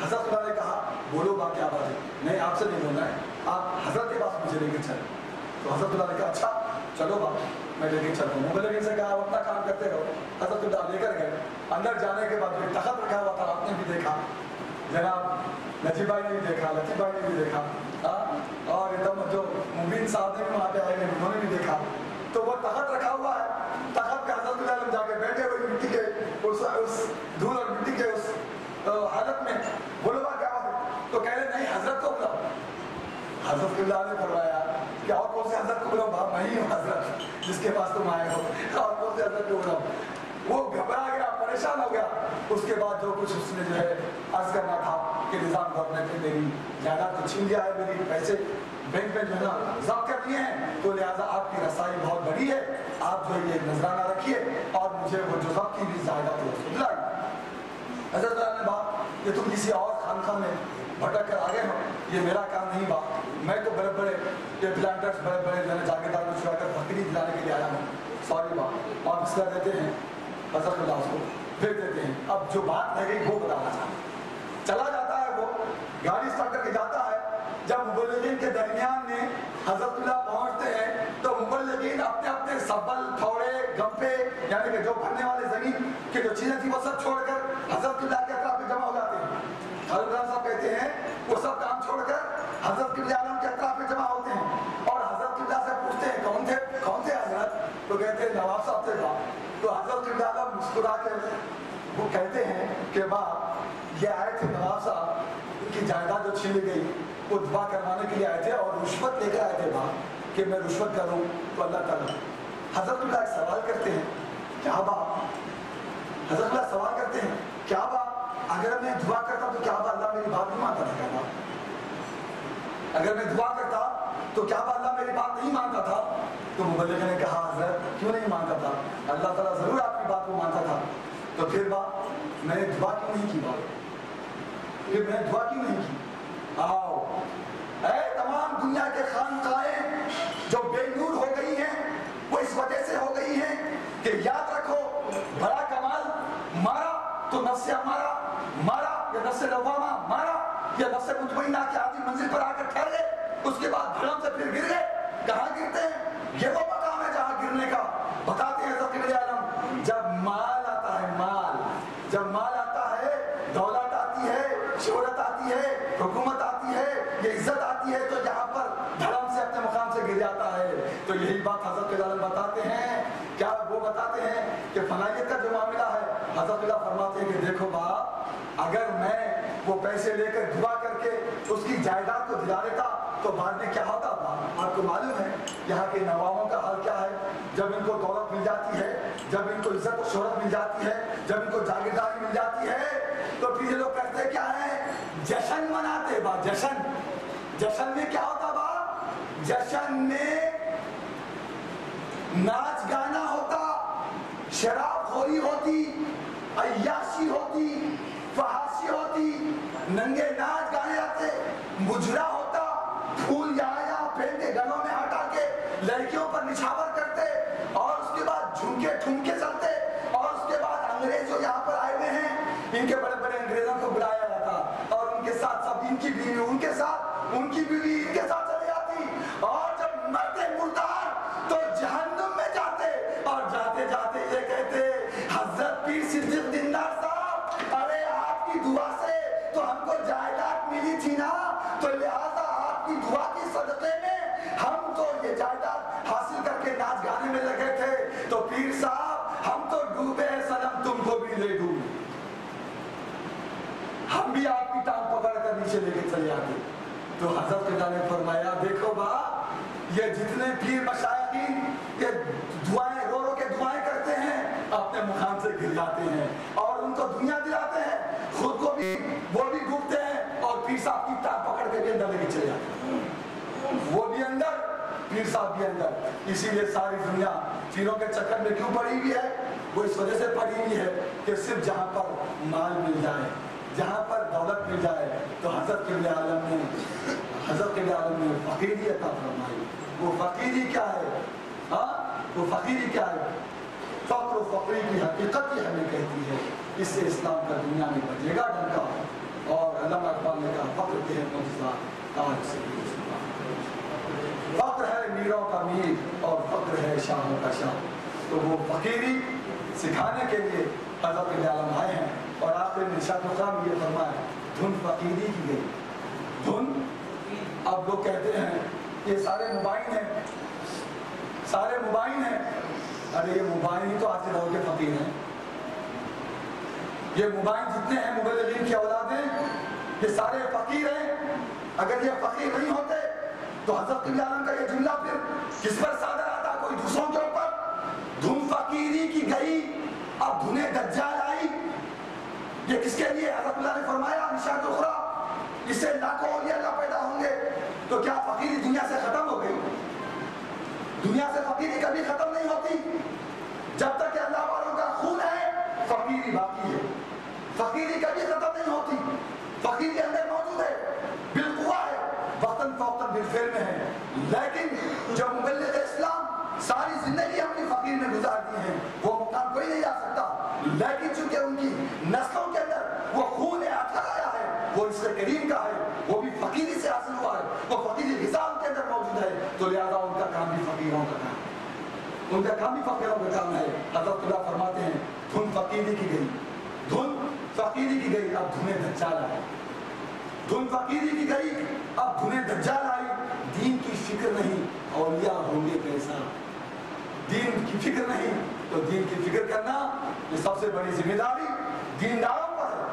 حضرت اللہ نے کہا بولو با کیا بات ہے؟ نہیں آپ سے نہیں بولنا ہے، آپ حضرت کے پاس مجھے لے کے چلیں۔ تو حضرت اللہ نے کہا اچھا چلو با میں لے کے چلتا ہوں۔ مبلغین سے کہا اپنا کام کرتے رہو۔ حضرت اللہ لے کر گئے، اندر جانے کے بعد ایک تخت رکھا ہوا تھا، آپ نے بھی دیکھا، جناب نجیب بھائی نے بھی دیکھا، لطیف بھائی نے بھی دیکھا، اور ایک دم جو مبین صاحب نے بھی وہاں پہ آئے ہیں انہوں نے بھی دیکھا۔ تو وہ تخت رکھا ہوا ہے، تخت پہ حضرت اللہ جا کے بیٹھے ہوئے مٹی کے اس دھول اور مٹی کے اس حالت میں، بولو با کیا بات ہے؟ تو کہہ رہے نہیں حضرت کو بلاؤ۔ حضرت اللہ نے فرمایا کہ اور کون سے حضرت کو بلاؤ؟ باپ میں ہی ہوں حضرت جس کے پاس تم آئے ہو، اور کون سے حضرت کو بلاؤ؟ وہ گھبرا گیا، پریشان ہو گیا۔ اس کے بعد جو کچھ اس نے جو ہے عرض کرنا تھا کہ نظام گورنمنٹ نے میری جائیداد کو چھین لیا ہے، میری پیسے بینک میں جو ہے نا ضبط کر لیے ہیں، تو لہٰذا آپ کی رسائی بہت بڑی ہے، آپ جو یہ نذرانہ رکھیے اور مجھے وہ جو ضبط کی بھی جائیداد کو دلائیں۔ حضرت اللہ نے بات کہ تم کسی اور خانقاہ میں بھٹک کر آگے ہو، یہ میرا کام نہیں با، میں تو بڑے بڑے پلانٹرز بڑے بڑے جو ہے جاگیردار کو چھڑا کر بکری دلانے کے لیے آیا ہوں، سوری با۔ آپ اس طرح دیتے ہیں حضرت اللہ اس کو پھر دیتے ہیں۔ اب جو بات رہ گئی وہ بتانا چاہتا، چلا جاتا ہے، وہ گاڑی اسٹارٹ کر کے جاتا ہے۔ جب مبلغین کے درمیان میں حضرت اللہ پہنچتے ہیں تو مبلغین اپنے اپنے سبل تھوڑے گمپے یعنی کہ جو بھرنے والے زمین کی جو چیزیں تھی وہ سب چھوڑ کر حضرت اللہ کے اطراف میں جمع ہو جاتے ہیں۔ حضرت اللہ صاحب کہتے ہیں وہ سب کام چھوڑ کر حضرت قبلہ عالم کے اطراف میں جمع ہوتے ہیں اور حضرت اللہ سے پوچھتے ہیں کون تھے حضرت؟ تو کہتے ہیں نواب صاحب تھے باپ۔ تو حضرت قبلہ عالم مسکرا کے وہ کہتے ہیں کہ باپ یہ آئے تھے نواب صاحب کی جائیداد جو چھین لی گئی وہ دعا کروانے کے لیے آئے تھے اور رشوت لے کر آئے تھے باپ کہ میں رشوت کروں تو اللہ تعالیٰ۔ حضرت اللہ ایک سوال کرتے ہیں کیا باپ؟ حضرت اللہ سوال کرتے ہیں کیا باپ اگر میں دعا کرتا تو کیا باپ اللہ میری بات نہیں مانتا تھا؟ کیا باپ اگر میں دعا کرتا تو کیا باپ اللہ میری بات نہیں مانتا تھا؟ تو مبلغ نے کہا حضرت کیوں نہیں مانتا تھا، اللہ تعالیٰ ضرور آپ کی بات کو مانتا تھا۔ تو پھر باپ میں نے دعا کیوں نہیں کی؟ باپ پھر میں نے دعا کیوں نہیں کی؟ آؤ اے تمام دنیا کے خانقاہیں جو بے نور ہو گئی ہیں وہ اس وجہ سے ہو گئی ہیں کہ یاد رکھو بڑا کمال مارا تو نفس امارہ مارا یا نفس لوامہ مارا یا نفس مطمئنہ کی آدھی منزل پر آ کر ٹھہر گئے، اس کے بعد دھڑم سے پھر گر گئے۔ کہاں گرتے ہیں؟ یہ وہ مقام ہے جہاں گرنے کا بتاتے ہیں حضرت قبلہ عالم۔ جب مال آتا ہے، مال جب مال آتا ہے، دولت آتی ہے، شہرت آتی ہے، حکومت آتی ہے، یہ عزت آتی ہے تو یہاں پر دھڑم سے اپنے مقام سے گر جاتا ہے۔ تو یہی بات حضرت اللہ بتاتے ہیں، کیا وہ بتاتے ہیں کہ فنائیت کا جو معاملہ ہے، حضرت اللہ فرماتے ہیں کہ دیکھو باپ اگر میں وہ پیسے لے کر دعا کر کے اس کی جائیداد کو دلا دیتا تو بعد میں کیا ہوتا باپ؟ آپ کو معلوم ہے یہاں کے نوابوں کا حال کیا ہے، جب ان کو دولت مل جاتی ہے، جب ان کو عزت و شہرت مل جاتی ہے، جب ان کو جاگیرداری مل جاتی ہے تو پھر یہ لوگ کرتے کیا ہے؟ جشن مناتے با، جشن۔ جشن میں کیا ہوتا با؟ جشن میں ناچ گانا ہوتا، شراب خوری ہوتی، عیاشی ہوتی، فحاشی ہوتی، ننگے ناچ گانے آتے، مجرا ہوتا، پھول یہاں پھینک کے گلوں میں ہٹا کے لڑکیوں پر نچھاور کرتے اور اس کے بعد جھمکے ٹھمکے چلتے اور اس کے بعد انگریز جو یہاں پر آئے ہوئے ہیں ان کے بڑے بڑے انگریزوں کو بلایا جاتا اور ان کے ساتھ سب ان کی بیوی ان کے ساتھ، ان کی بیوی ان کے ساتھ چلی جاتی اور جب مرتے مردار تو جہنم میں جاتے اور جاتے جاتے یہ کہتے حضرت پیر صدیق دیندار صاحب ارے آپ کی دعا سے تو ہم کو جائیداد ملی تھی نا، تو لہذا آپ کی دعا کی صدقے میں ہم تو یہ جائیداد حاصل کر کے ناچ گانے میں لگے تھے، تو پیر صاحب ہم تو ڈوبے ہیں صنم تم کو بھی لے ڈوب، ہم بھی آپ کی ٹانگ پکڑ کر نیچے لے کے چلے آتے۔ تو حضرت اللہ نے فرمایا دیکھو با یہ جتنے پیر مشائخین یہ دعائیں رو رو کے دعائیں کرتے ہیں اپنے مقام سے گر جاتے ہیں اور ان کو دنیا دلاتے ہیں، خود کو بھی وہ بھی ڈوبتے ہیں اور پیر صاحب کی ٹانگ پکڑ کے بھی اندر لے کے چلے جاتے ہیں، وہ بھی اندر پیر صاحب بھی اندر۔ اسی لیے ساری دنیا پیروں کے چکر میں کیوں پڑی ہوئی ہے؟ وہ اس وجہ سے پڑی ہوئی ہے کہ صرف جہاں پر مال مل جائے، جہاں پر دولت مل جائے تو حضرت قبلہ عالم نے فقیری عطا فرمائی۔ وہ فقیری کیا ہے؟ وہ فقیری کیا ہے؟ فقر و فقری کی حقیقت ہی ہمیں کہتی ہے، اس سے اسلام کا دنیا میں بجے گا ڈنکا اور اللہ ہوتے ہیں معجزات تاج سے بھی فقر ہے میروں کا میر اور فقر ہے شاہوں کا شاہ. تو وہ فقیری سکھانے کے لیے حضرت عالم آئے ہیں اور آپ نے نشاط مقام یہ فرمایا دھن فقیری کی گئی. دھن اب لوگ کہتے ہیں یہ سارے مبائن ہیں سارے مبائن ہیں. ارے یہ مبائن ہی تو آج کے دور کے فقیر ہیں. یہ مبائن جتنے ہیں مبلغین کی اولادیں یہ سارے فقیر ہیں. اگر یہ فقیر نہیں ہوتے تو حضرت عالم کا یہ جملہ پھر کس پر صادر آتا؟ کوئی دوسروں کے اوپر. دھن فقیری کی گئی اب دھنے دجال آئی. یہ کس کے لیے؟ حضرت اللہ نے فرمایا نشاط اخرى اس سے لاکھوں اولیاء اللہ پیدا ہوں گے. تو کیا فقیری دنیا سے ختم ہو گئی؟ دنیا سے فقیری کبھی ختم نہیں ہوتی. جب تک کہ اللہ والوں کا خون ہے فقیری باقی ہے. فقیری کبھی ختم نہیں ہوتی. فقیری اندر موجود ہے بالقوہ ہے وقتاً فوقتاً بالفعل میں ہے. لیکن جو مبلغ اسلام ساری زندگی اپنی فقیر میں گزار دی ہیں وہ مقام کوئی نہیں جا سکتا. لیکن چونکہ ان کی نسلوں کے اندر وہ خون اطہر آیا ہے وہ اس کریم کا ہے وہ بھی فقیری سے حاصل ہوا ہے وہ فقیری غذا ان کے اندر موجود ہے. تو لہذا ان کا کام بھی فقیروں کا کام ان کا کام بھی فقیروں کا کام ہے. حضرت اللہ فرماتے ہیں دھن فقیری کی گئی دھن فقیری کی گئی اب دھنے دجال آئی. دھن فقیری کی گئی اب دھنے دجال آئی. دین کی فکر نہیں اولیاء ہوں گے کیسا. دین کی فکر نہیں تو دین کی فکر کرنا یہ سب سے بڑی ذمہ داری دینداروں پر ہے.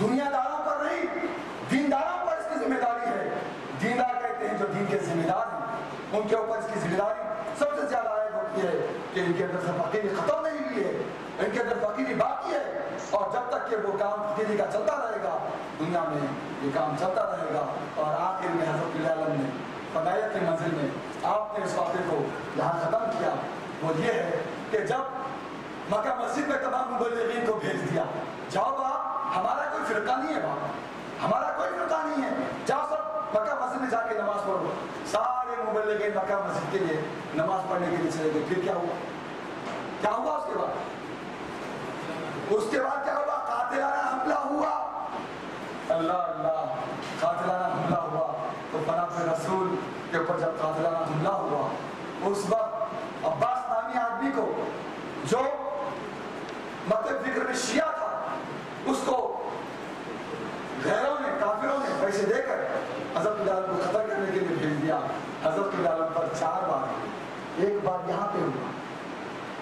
دنیا داروں پر نہیں دینداروں پر اس کی ذمہ داری ہے. دیندار کہتے ہیں جو دین کے ذمہ دار ہیں ان کے اوپر اس کی ذمہ داری سب سے زیادہ عائد ہوتی ہے کہ ان کے اندر سے فقیری ختم نہیں ہوئی ہے ان کے اندر فقیری باقی ہے. اور جب تک کہ وہ کام فقیری کا چلتا رہے گا دنیا میں یہ کام چلتا رہے گا. اور آخر میں حضرت عالم نے فدائیت کی منزل میں آپ نے اس واقعے کو یہاں ختم کیا. وہ یہ ہے کہ جب مکہ مسجد میں تمام مبلغین کو بھیج دیا جاؤ باپ ہمارا کوئی فرقہ نہیں ہے باپ ہمارا کوئی فرقہ نہیں ہے جاؤ سب مکہ مسجد میں جا کے نماز پڑھو. سارے مبلغین مکہ مسجد کے لیے نماز پڑھنے کے لیے چلے گئے. پھر کیا ہوا اس کے بعد کیا ہوا؟ قاتلانہ حملہ ہوا. اللہ اللہ قاتلانہ حملہ ہوا. تو پناہ رسول کے اوپر جب قاتلانہ حملہ ہوا اس وقت عباس نامی آدمی کو جو مطلب فکر میں شیعہ تھا اس کو غیروں نے کافروں نے پیسے دے کر حضرت عالم کو قتل کرنے کے لیے بھیج دیا. حضرت عالم پر 4 بار ایک بار یہاں پہ ہوا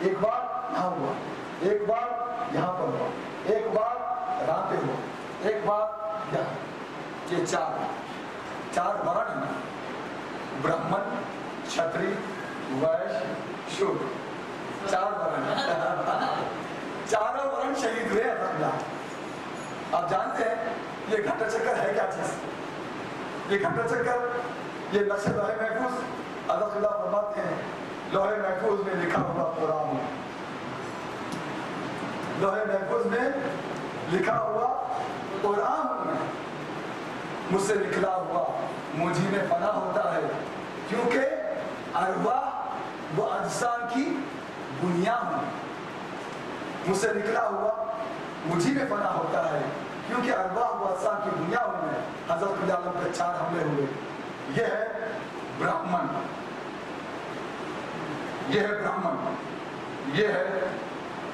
ایک بار یہاں ہوا ایک بار یہاں پر ہوا ایک بار یہاں پہ ہوا ایک بار یہاں. یہ 4 ورن ہیں برہمن چھتری ویش شودر 4 ورن چاروں ورن شہید ہوئے اللہ. آپ جانتے ہیں یہ گھٹا چکر ہے کیا چیز؟ یہ گھٹا چکر یہ نقش لوح محفوظ حضرت اللہ فرماتے ہیں لوح محفوظ میں لکھا ہوا قرآن لوح محفوظ میں لکھا ہوا قرآن میں مجھ سے نکلا ہوا مجھے میں پناہ ہوتا ہے کیونکہ ارواح وہ اجسام کی بنیاد ہے. مجھ سے نکلا ہوا مجھے میں پناہ ہوتا ہے کیونکہ ارواح و اجسام کی بنیاد میں حضرت عالم کے 4 حملے ہوئے. یہ ہے برہمن یہ ہے برہمن یہ ہے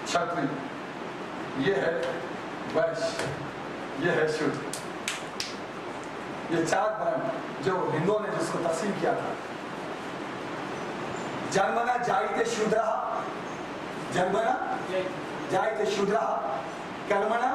چھتری یہ ہے ویش یہ ہے شودر. یہ 4 ورن جو ہندوؤں نے جس کو تقسیم کیا تھا. جنمنا جائتے شودرہ جنمنا جائتے شودرہ کرمنا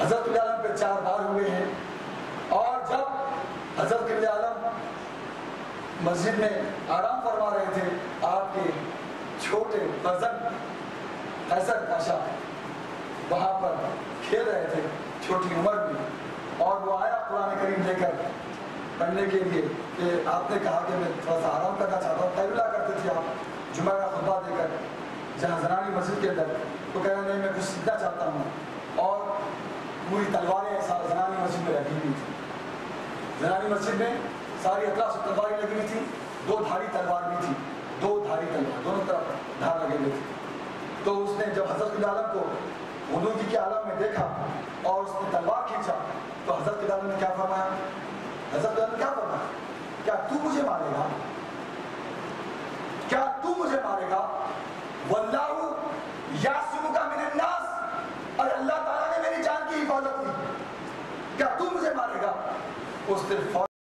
حضرت عالم پہ 4 بار ہوئے ہیں. اور جب حضرت عالم مسجد میں آرام فرما رہے تھے آپ کے چھوٹے فرزند حیثر پاشا وہاں پر کھیل رہے تھے چھوٹی عمر میں. اور وہ آیا قرآن کریم لے کر پڑھنے کے لیے کہ آپ نے کہا کہ میں تھوڑا سا آرام کرنا چاہتا ہوں. قیلولہ کرتے تھے آپ جمعہ کا خطبہ دے کر جہاں زنانی مسجد کے اندر، تو کہہ رہا نہیں میں کچھ سیکھنا چاہتا ہوں، اور پوری تلواریں زنانی مسجد میں لگی ہوئی تھی. زنانی مسجد میں ساری اطراف سے تلواریں لگی ہوئی تھی، 2 دھاری تلوار بھی تھی، 2 دھاری تلوار دونوں طرف دھار لگے ہوئے تھے. تو اس نے جب حضرت عالم کو وضو کے عالم میں دیکھا اور اس نے تلوار کھینچا تو حضرت عالم نے کیا فرمایا؟ حضرت عالم نے کیا فرمایا؟ کیا تو مجھے مارے گا؟ کیا تو مجھے مارے گا؟ واللہ یعصمک من الناس، اور اللہ تعالیٰ نے میری جان کی حفاظت کی، کیا تو مجھے مارے گا؟ اس نے